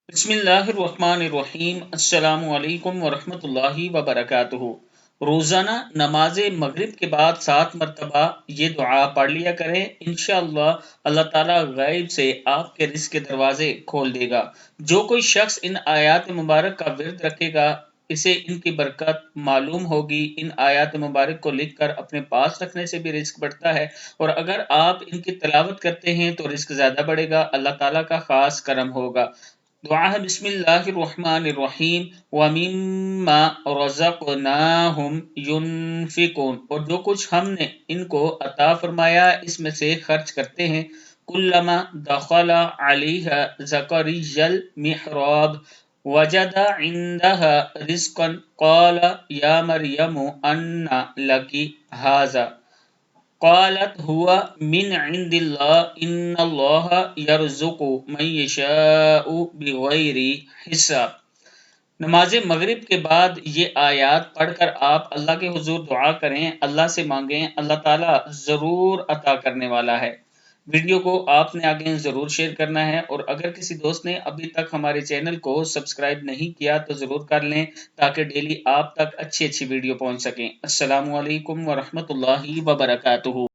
بسم اللہ الرحمن الرحیم۔ السلام علیکم ورحمۃ اللہ وبرکاتہ۔ روزانہ نماز مغرب کے بعد 7 مرتبہ یہ دعا پڑھ لیا کریں، انشاءاللہ اللہ تعالیٰ غیب سے آپ کے رزق کے دروازے کھول دے گا۔ جو کوئی شخص ان آیات مبارک کا ورد رکھے گا، اسے ان کی برکت معلوم ہوگی۔ ان آیات مبارک کو لکھ کر اپنے پاس رکھنے سے بھی رزق بڑھتا ہے، اور اگر آپ ان کی تلاوت کرتے ہیں تو رزق زیادہ بڑھے گا، اللہ تعالیٰ کا خاص کرم ہوگا۔ دعا ہے بسم اللہ الرحمن الرحیم وَمِمَّا رَزَقْنَاهُمْ يُنْفِقُونَ، اور جو کچھ ہم نے ان کو عطا فرمایا اس میں سے خرچ کرتے ہیں۔ كُلَّمَا دَخَلَ عَلَيْهَا زَكَرِيَّا الْمِحْرَابَ وَجَدَ عِندَهَا رِزْقًا قَالَ يَا مَرْيَمُ أَنَّ لَكِ هَٰذَا قالت هو من عند اللہ ان اللہ یرزق من یشاء بغیر حساب۔ نماز مغرب کے بعد یہ آیات پڑھ کر آپ اللہ کے حضور دعا کریں، اللہ سے مانگیں، اللہ تعالیٰ ضرور عطا کرنے والا ہے۔ ویڈیو کو آپ نے آگے ضرور شیئر کرنا ہے، اور اگر کسی دوست نے ابھی تک ہمارے چینل کو سبسکرائب نہیں کیا تو ضرور کر لیں، تاکہ ڈیلی آپ تک اچھی ویڈیو پہنچ سکیں۔ السلام علیکم ورحمۃ اللہ وبرکاتہ۔